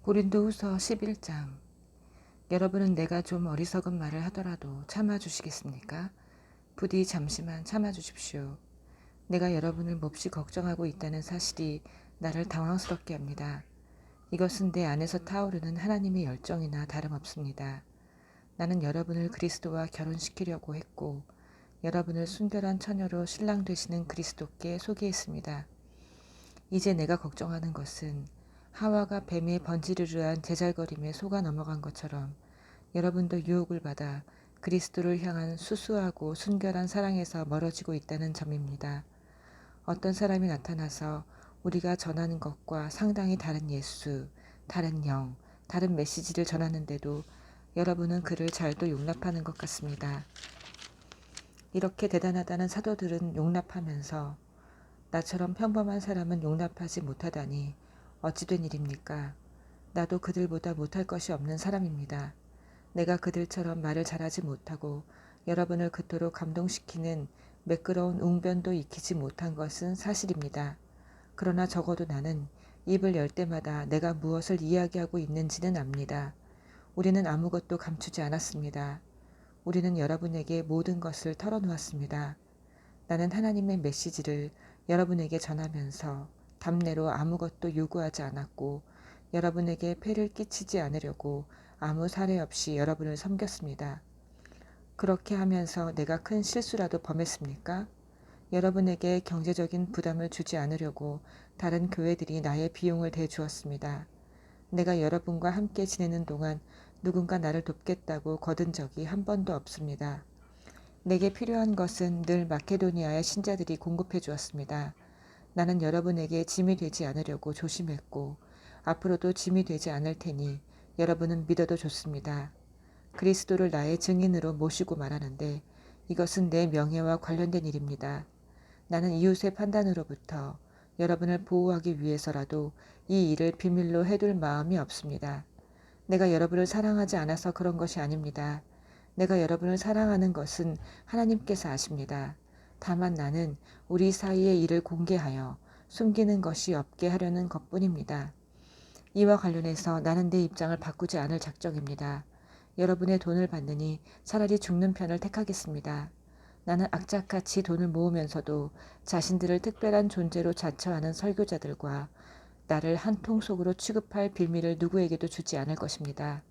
고린도후서 11장. 여러분은 내가 좀 어리석은 말을 하더라도 참아주시겠습니까? 부디 잠시만 참아주십시오. 내가 여러분을 몹시 걱정하고 있다는 사실이 나를 당황스럽게 합니다. 이것은 내 안에서 타오르는 하나님의 열정이나 다름없습니다. 나는 여러분을 그리스도와 결혼시키려고 했고 여러분을 순결한 처녀로 신랑 되시는 그리스도께 소개했습니다. 이제 내가 걱정하는 것은 하와가 뱀의 번지르르한 제잘거림에 속아 넘어간 것처럼 여러분도 유혹을 받아 그리스도를 향한 수수하고 순결한 사랑에서 멀어지고 있다는 점입니다. 어떤 사람이 나타나서 우리가 전하는 것과 상당히 다른 예수, 다른 영, 다른 메시지를 전하는데도 여러분은 그를 잘도 용납하는 것 같습니다. 이렇게 대단하다는 사도들은 용납하면서 나처럼 평범한 사람은 용납하지 못하다니 어찌 된 일입니까? 나도 그들보다 못할 것이 없는 사람입니다. 내가 그들처럼 말을 잘하지 못하고 여러분을 그토록 감동시키는 매끄러운 웅변도 익히지 못한 것은 사실입니다. 그러나 적어도 나는 입을 열 때마다 내가 무엇을 이야기하고 있는지는 압니다. 우리는 아무것도 감추지 않았습니다. 우리는 여러분에게 모든 것을 털어놓았습니다. 나는 하나님의 메시지를 여러분에게 전하면서 답례로 아무것도 요구하지 않았고 여러분에게 폐를 끼치지 않으려고 아무 사례 없이 여러분을 섬겼습니다. 그렇게 하면서 내가 큰 실수라도 범했습니까? 여러분에게 경제적인 부담을 주지 않으려고 다른 교회들이 나의 비용을 대주었습니다. 내가 여러분과 함께 지내는 동안 누군가 나를 돕겠다고 거둔 적이 한 번도 없습니다. 내게 필요한 것은 늘 마케도니아의 신자들이 공급해 주었습니다. 나는 여러분에게 짐이 되지 않으려고 조심했고 앞으로도 짐이 되지 않을 테니 여러분은 믿어도 좋습니다. 그리스도를 나의 증인으로 모시고 말하는데 이것은 내 명예와 관련된 일입니다. 나는 이웃의 판단으로부터 여러분을 보호하기 위해서라도 이 일을 비밀로 해둘 마음이 없습니다. 내가 여러분을 사랑하지 않아서 그런 것이 아닙니다. 내가 여러분을 사랑하는 것은 하나님께서 아십니다. 다만 나는 우리 사이의 일을 공개하여 숨기는 것이 없게 하려는 것뿐입니다. 이와 관련해서 나는 내 입장을 바꾸지 않을 작정입니다. 여러분의 돈을 받느니 차라리 죽는 편을 택하겠습니다. 나는 악착같이 돈을 모으면서도 자신들을 특별한 존재로 자처하는 설교자들과 나를 한 통 속으로 취급할 빌미를 누구에게도 주지 않을 것입니다.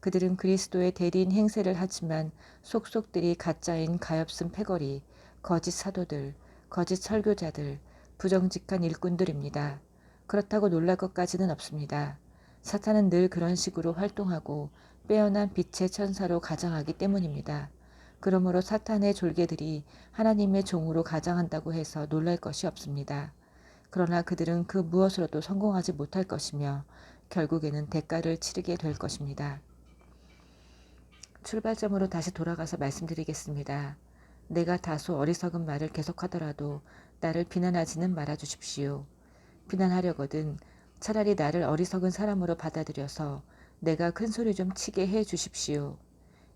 그들은 그리스도의 대리인 행세를 하지만 속속들이 가짜인 가엾은 패거리, 거짓 사도들, 거짓 설교자들, 부정직한 일꾼들입니다. 그렇다고 놀랄 것까지는 없습니다. 사탄은 늘 그런 식으로 활동하고 빼어난 빛의 천사로 가장하기 때문입니다. 그러므로 사탄의 졸개들이 하나님의 종으로 가장한다고 해서 놀랄 것이 없습니다. 그러나 그들은 그 무엇으로도 성공하지 못할 것이며 결국에는 대가를 치르게 될 것입니다. 출발점으로 다시 돌아가서 말씀드리겠습니다. 내가 다소 어리석은 말을 계속하더라도 나를 비난하지는 말아주십시오. 비난하려거든 차라리 나를 어리석은 사람으로 받아들여서 내가 큰 소리 좀 치게 해 주십시오.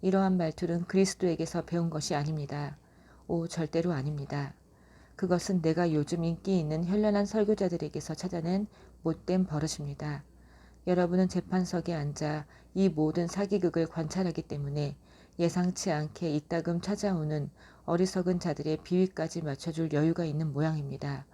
이러한 말투는 그리스도에게서 배운 것이 아닙니다. 오, 절대로 아닙니다. 그것은 내가 요즘 인기 있는 현란한 설교자들에게서 찾아낸 못된 버릇입니다. 여러분은 재판석에 앉아 이 모든 사기극을 관찰하기 때문에 예상치 않게 이따금 찾아오는 어리석은 자들의 비위까지 맞춰줄 여유가 있는 모양입니다.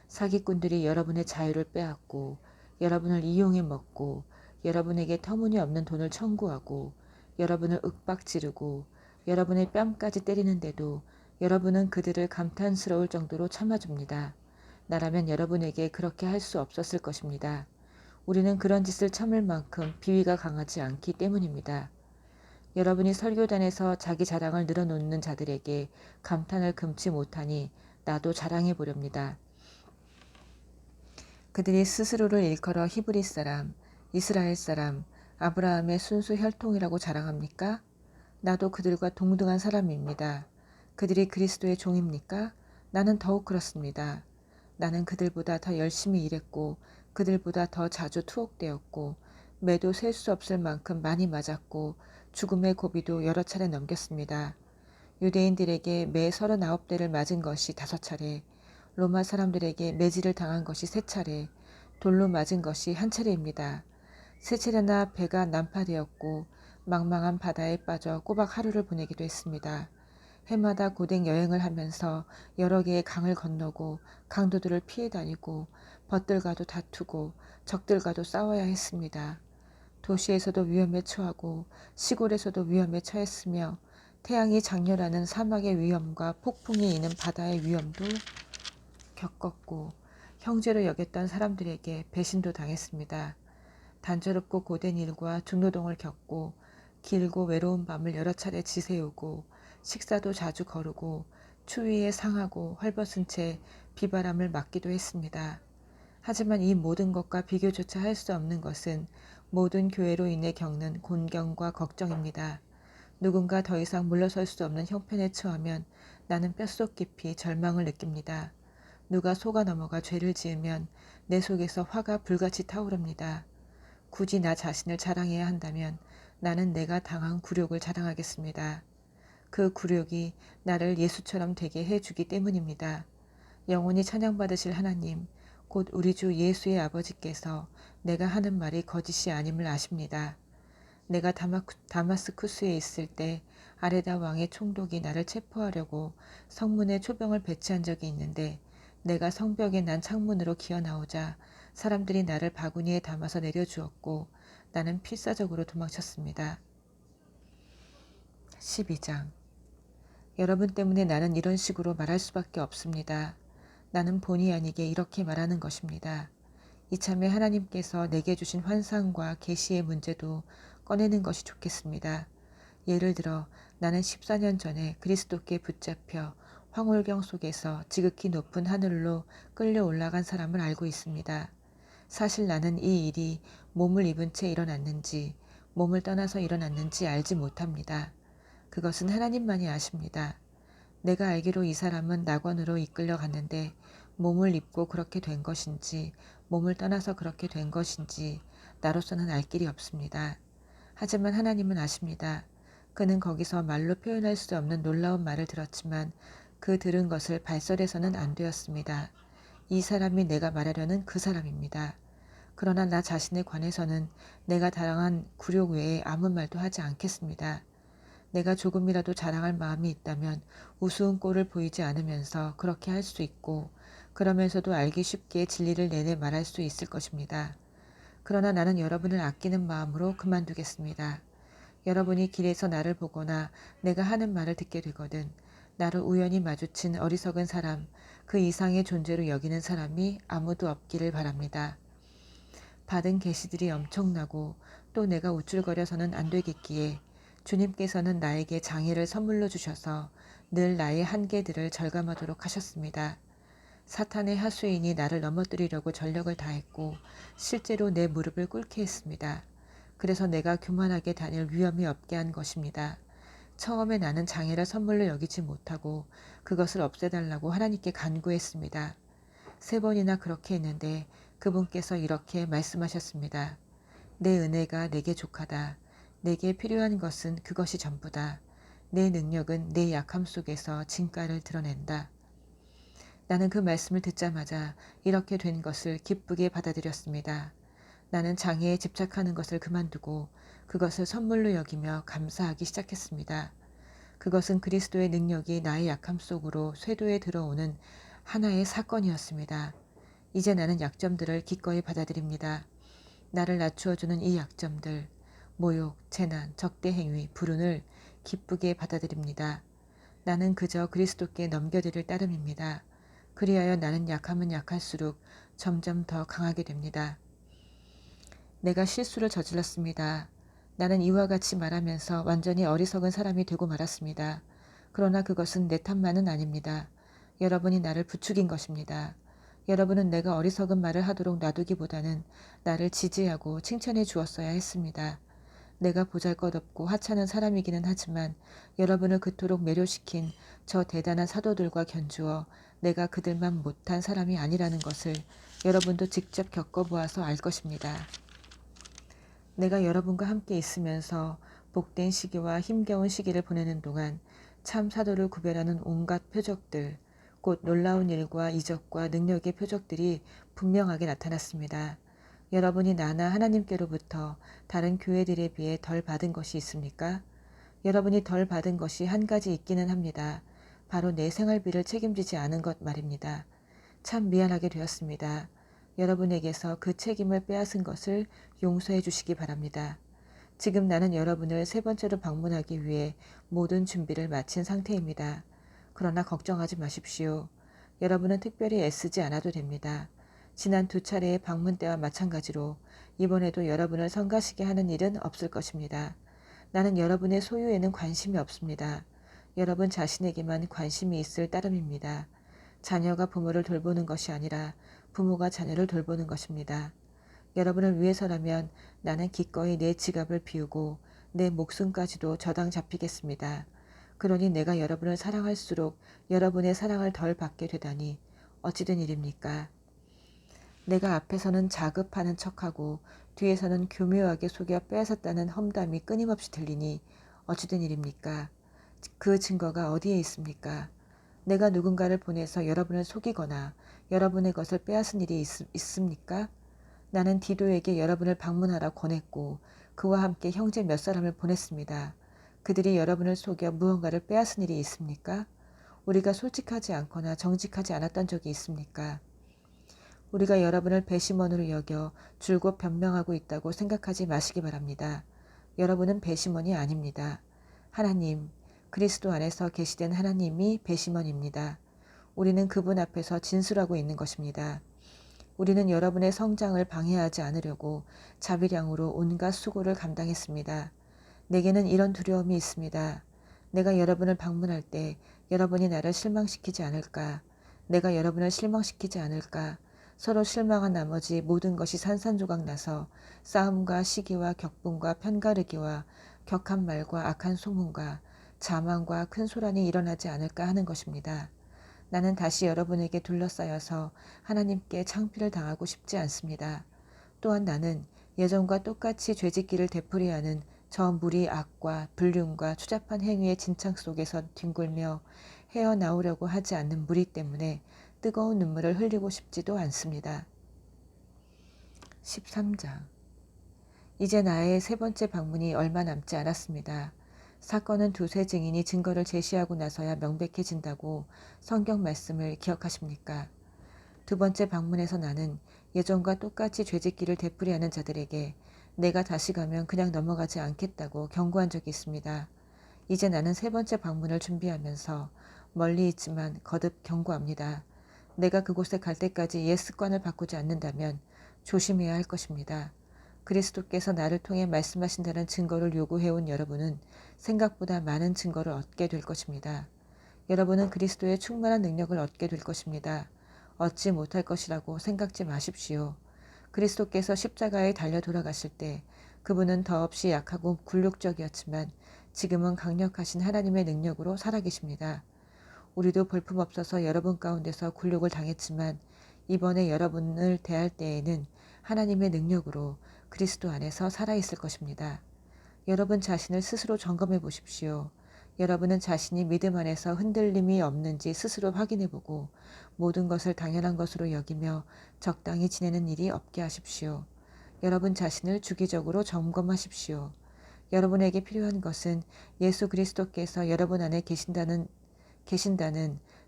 사기꾼들이 여러분의 자유를 빼앗고 여러분을 이용해 먹고 여러분에게 터무니없는 돈을 청구하고 여러분을 윽박지르고 여러분의 뺨까지 때리는데도 여러분은 그들을 감탄스러울 정도로 참아줍니다. 나라면 여러분에게 그렇게 할 수 없었을 것입니다. 우리는 그런 짓을 참을 만큼 비위가 강하지 않기 때문입니다. 여러분이 설교단에서 자기 자랑을 늘어놓는 자들에게 감탄을 금치 못하니 나도 자랑해 보렵니다. 그들이 스스로를 일컬어 히브리 사람, 이스라엘 사람, 아브라함의 순수 혈통이라고 자랑합니까? 나도 그들과 동등한 사람입니다. 그들이 그리스도의 종입니까? 나는 더욱 그렇습니다. 나는 그들보다 더 열심히 일했고 그들보다 더 자주 투옥되었고 매도 셀 수 없을 만큼 많이 맞았고 죽음의 고비도 여러 차례 넘겼습니다. 유대인들에게 매 39대를 맞은 것이 5차례, 로마 사람들에게 매질을 당한 것이 3차례, 돌로 맞은 것이 1차례입니다. 세 차례나 배가 난파되었고 망망한 바다에 빠져 꼬박 하루를 보내기도 했습니다. 해마다 고된 여행을 하면서 여러 개의 강을 건너고 강도들을 피해 다니고 벗들과도 다투고 적들과도 싸워야 했습니다. 도시에서도 위험에 처하고 시골에서도 위험에 처했으며 태양이 장렬하는 사막의 위험과 폭풍이 이는 바다의 위험도 겪었고 형제로 여겼던 사람들에게 배신도 당했습니다. 단조롭고 고된 일과 중노동을 겪고 길고 외로운 밤을 여러 차례 지새우고 식사도 자주 거르고 추위에 상하고 헐벗은 채 비바람을 맞기도 했습니다. 하지만 이 모든 것과 비교조차 할 수 없는 것은 모든 교회로 인해 겪는 곤경과 걱정입니다. 누군가 더 이상 물러설 수 없는 형편에 처하면 나는 뼛속 깊이 절망을 느낍니다. 누가 속아 넘어가 죄를 지으면 내 속에서 화가 불같이 타오릅니다. 굳이 나 자신을 자랑해야 한다면 나는 내가 당한 굴욕을 자랑하겠습니다. 그 굴욕이 나를 예수처럼 되게 해주기 때문입니다. 영원히 찬양받으실 하나님, 곧 우리 주 예수의 아버지께서 내가 하는 말이 거짓이 아님을 아십니다. 내가 다마스쿠스에 있을 때 아레다 왕의 총독이 나를 체포하려고 성문에 초병을 배치한 적이 있는데 내가 성벽에 난 창문으로 기어나오자 사람들이 나를 바구니에 담아서 내려주었고 나는 필사적으로 도망쳤습니다. 12장. 여러분 때문에 나는 이런 식으로 말할 수밖에 없습니다. 나는 본의 아니게 이렇게 말하는 것입니다. 이참에 하나님께서 내게 주신 환상과 계시의 문제도 꺼내는 것이 좋겠습니다. 예를 들어 나는 14년 전에 그리스도께 붙잡혀 황홀경 속에서 지극히 높은 하늘로 끌려 올라간 사람을 알고 있습니다. 사실 나는 이 일이 몸을 입은 채 일어났는지 몸을 떠나서 일어났는지 알지 못합니다. 그것은 하나님만이 아십니다. 내가 알기로 이 사람은 낙원으로 이끌려 갔는데 몸을 입고 그렇게 된 것인지 몸을 떠나서 그렇게 된 것인지 나로서는 알 길이 없습니다. 하지만 하나님은 아십니다. 그는 거기서 말로 표현할 수 없는 놀라운 말을 들었지만 그 들은 것을 발설해서는 안 되었습니다. 이 사람이 내가 말하려는 그 사람입니다. 그러나 나 자신에 관해서는 내가 당한 굴욕 외에 아무 말도 하지 않겠습니다. 내가 조금이라도 자랑할 마음이 있다면 우스운 꼴을 보이지 않으면서 그렇게 할 수 있고 그러면서도 알기 쉽게 진리를 내내 말할 수 있을 것입니다. 그러나 나는 여러분을 아끼는 마음으로 그만두겠습니다. 여러분이 길에서 나를 보거나 내가 하는 말을 듣게 되거든 나를 우연히 마주친 어리석은 사람, 그 이상의 존재로 여기는 사람이 아무도 없기를 바랍니다. 받은 계시들이 엄청나고 또 내가 우쭐거려서는 안 되겠기에 주님께서는 나에게 장애를 선물로 주셔서 늘 나의 한계들을 절감하도록 하셨습니다. 사탄의 하수인이 나를 넘어뜨리려고 전력을 다했고 실제로 내 무릎을 꿇게 했습니다. 그래서 내가 교만하게 다닐 위험이 없게 한 것입니다. 처음에 나는 장애를 선물로 여기지 못하고 그것을 없애달라고 하나님께 간구했습니다. 3번이나 그렇게 했는데 그분께서 이렇게 말씀하셨습니다. 내 은혜가 내게 족하다. 내게 필요한 것은 그것이 전부다. 내 능력은 내 약함 속에서 진가를 드러낸다. 나는 그 말씀을 듣자마자 이렇게 된 것을 기쁘게 받아들였습니다. 나는 장애에 집착하는 것을 그만두고 그것을 선물로 여기며 감사하기 시작했습니다. 그것은 그리스도의 능력이 나의 약함 속으로 쇄도에 들어오는 하나의 사건이었습니다. 이제 나는 약점들을 기꺼이 받아들입니다. 나를 낮추어주는 이 약점들, 모욕, 재난, 적대행위, 불운을 기쁘게 받아들입니다. 나는 그저 그리스도께 넘겨드릴 따름입니다. 그리하여 나는 약하면 약할수록 점점 더 강하게 됩니다. 내가 실수를 저질렀습니다. 나는 이와 같이 말하면서 완전히 어리석은 사람이 되고 말았습니다. 그러나 그것은 내 탓만은 아닙니다. 여러분이 나를 부추긴 것입니다. 여러분은 내가 어리석은 말을 하도록 놔두기보다는 나를 지지하고 칭찬해 주었어야 했습니다. 내가 보잘것없고 하찮은 사람이기는 하지만 여러분을 그토록 매료시킨 저 대단한 사도들과 견주어 내가 그들만 못한 사람이 아니라는 것을 여러분도 직접 겪어보아서 알 것입니다. 내가 여러분과 함께 있으면서 복된 시기와 힘겨운 시기를 보내는 동안 참 사도를 구별하는 온갖 표적들, 곧 놀라운 일과 이적과 능력의 표적들이 분명하게 나타났습니다. 여러분이 나나 하나님께로부터 다른 교회들에 비해 덜 받은 것이 있습니까? 여러분이 덜 받은 것이 한 가지 있기는 합니다. 바로 내 생활비를 책임지지 않은 것 말입니다. 참 미안하게 되었습니다. 여러분에게서 그 책임을 빼앗은 것을 용서해 주시기 바랍니다. 지금 나는 여러분을 세 번째로 방문하기 위해 모든 준비를 마친 상태입니다. 그러나 걱정하지 마십시오. 여러분은 특별히 애쓰지 않아도 됩니다. 지난 두 차례의 방문 때와 마찬가지로 이번에도 여러분을 성가시게 하는 일은 없을 것입니다. 나는 여러분의 소유에는 관심이 없습니다. 여러분 자신에게만 관심이 있을 따름입니다. 자녀가 부모를 돌보는 것이 아니라 부모가 자녀를 돌보는 것입니다. 여러분을 위해서라면 나는 기꺼이 내 지갑을 비우고 내 목숨까지도 저당 잡히겠습니다. 그러니 내가 여러분을 사랑할수록 여러분의 사랑을 덜 받게 되다니 어찌된 일입니까? 내가 앞에서는 자급하는 척하고 뒤에서는 교묘하게 속여 빼앗았다는 험담이 끊임없이 들리니 어찌된 일입니까? 그 증거가 어디에 있습니까? 내가 누군가를 보내서 여러분을 속이거나 여러분의 것을 빼앗은 일이 있습니까? 나는 디도에게 여러분을 방문하라 권했고 그와 함께 형제 몇 사람을 보냈습니다. 그들이 여러분을 속여 무언가를 빼앗은 일이 있습니까? 우리가 솔직하지 않거나 정직하지 않았던 적이 있습니까? 우리가 여러분을 배심원으로 여겨 줄곧 변명하고 있다고 생각하지 마시기 바랍니다. 여러분은 배심원이 아닙니다. 하나님, 그리스도 안에서 계시된 하나님이 배심원입니다. 우리는 그분 앞에서 진술하고 있는 것입니다. 우리는 여러분의 성장을 방해하지 않으려고 자비량으로 온갖 수고를 감당했습니다. 내게는 이런 두려움이 있습니다. 내가 여러분을 방문할 때 여러분이 나를 실망시키지 않을까? 내가 여러분을 실망시키지 않을까? 서로 실망한 나머지 모든 것이 산산조각 나서 싸움과 시기와 격분과 편가르기와 격한 말과 악한 소문과 자만과 큰 소란이 일어나지 않을까 하는 것입니다. 나는 다시 여러분에게 둘러싸여서 하나님께 창피를 당하고 싶지 않습니다. 또한 나는 예전과 똑같이 죄짓기를 되풀이하는 저 무리 악과 불륜과 추잡한 행위의 진창 속에서 뒹굴며 헤어나오려고 하지 않는 무리 때문에 뜨거운 눈물을 흘리고 싶지도 않습니다. 13장. 이제 나의 세 번째 방문이 얼마 남지 않았습니다. 사건은 두세 증인이 증거를 제시하고 나서야 명백해진다고 성경 말씀을 기억하십니까? 두 번째 방문에서 나는 예전과 똑같이 죄짓기를 되풀이하는 자들에게 내가 다시 가면 그냥 넘어가지 않겠다고 경고한 적이 있습니다. 이제 나는 세 번째 방문을 준비하면서 멀리 있지만 거듭 경고합니다. 내가 그곳에 갈 때까지 옛 습관을 바꾸지 않는다면 조심해야 할 것입니다. 그리스도께서 나를 통해 말씀하신다는 증거를 요구해온 여러분은 생각보다 많은 증거를 얻게 될 것입니다. 여러분은 그리스도의 충만한 능력을 얻게 될 것입니다. 얻지 못할 것이라고 생각지 마십시오. 그리스도께서 십자가에 달려 돌아가실 때 그분은 더없이 약하고 굴욕적이었지만 지금은 강력하신 하나님의 능력으로 살아계십니다. 우리도 볼품없어서 여러분 가운데서 굴욕을 당했지만 이번에 여러분을 대할 때에는 하나님의 능력으로 그리스도 안에서 살아있을 것입니다. 여러분 자신을 스스로 점검해 보십시오. 여러분은 자신이 믿음 안에서 흔들림이 없는지 스스로 확인해 보고 모든 것을 당연한 것으로 여기며 적당히 지내는 일이 없게 하십시오. 여러분 자신을 주기적으로 점검하십시오. 여러분에게 필요한 것은 예수 그리스도께서 여러분 안에 계신다는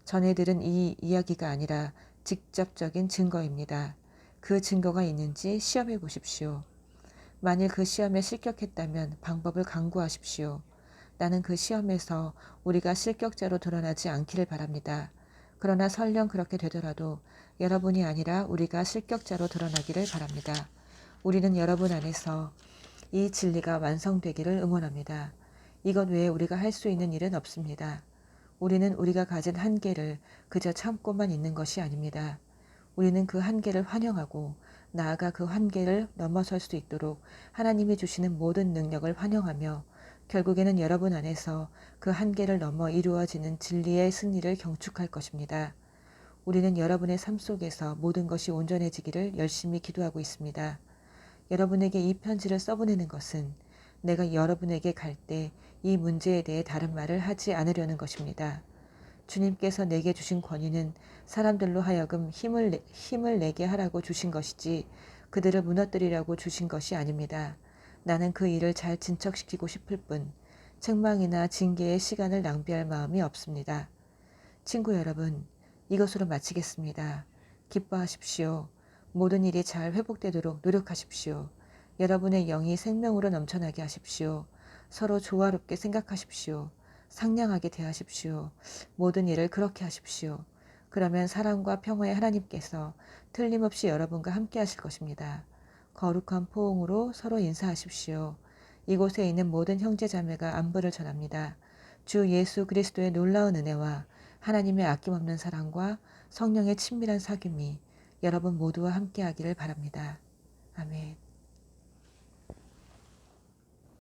전해 들은 이 이야기가 아니라 직접적인 증거입니다. 그 증거가 있는지 시험해 보십시오. 만일 그 시험에 실격했다면 방법을 강구하십시오. 나는 그 시험에서 우리가 실격자로 드러나지 않기를 바랍니다. 그러나 설령 그렇게 되더라도 여러분이 아니라 우리가 실격자로 드러나기를 바랍니다. 우리는 여러분 안에서 이 진리가 완성되기를 응원합니다. 이것 외에 우리가 할 수 있는 일은 없습니다. 우리는 우리가 가진 한계를 그저 참고만 있는 것이 아닙니다. 우리는 그 한계를 환영하고 나아가 그 한계를 넘어설 수 있도록 하나님이 주시는 모든 능력을 환영하며 결국에는 여러분 안에서 그 한계를 넘어 이루어지는 진리의 승리를 경축할 것입니다. 우리는 여러분의 삶 속에서 모든 것이 온전해지기를 열심히 기도하고 있습니다. 여러분에게 이 편지를 써보내는 것은 내가 여러분에게 갈 때 이 문제에 대해 다른 말을 하지 않으려는 것입니다. 주님께서 내게 주신 권위는 사람들로 하여금 힘을 내게 하라고 주신 것이지 그들을 무너뜨리려고 주신 것이 아닙니다. 나는 그 일을 잘 진척시키고 싶을 뿐 책망이나 징계의 시간을 낭비할 마음이 없습니다. 친구 여러분, 이것으로 마치겠습니다. 기뻐하십시오. 모든 일이 잘 회복되도록 노력하십시오. 여러분의 영이 생명으로 넘쳐나게 하십시오. 서로 조화롭게 생각하십시오. 상냥하게 대하십시오. 모든 일을 그렇게 하십시오. 그러면 사랑과 평화의 하나님께서 틀림없이 여러분과 함께 하실 것입니다. 거룩한 포옹으로 서로 인사하십시오. 이곳에 있는 모든 형제자매가 안부를 전합니다. 주 예수 그리스도의 놀라운 은혜와 하나님의 아낌없는 사랑과 성령의 친밀한 사귐이 여러분 모두와 함께 하기를 바랍니다. 아멘.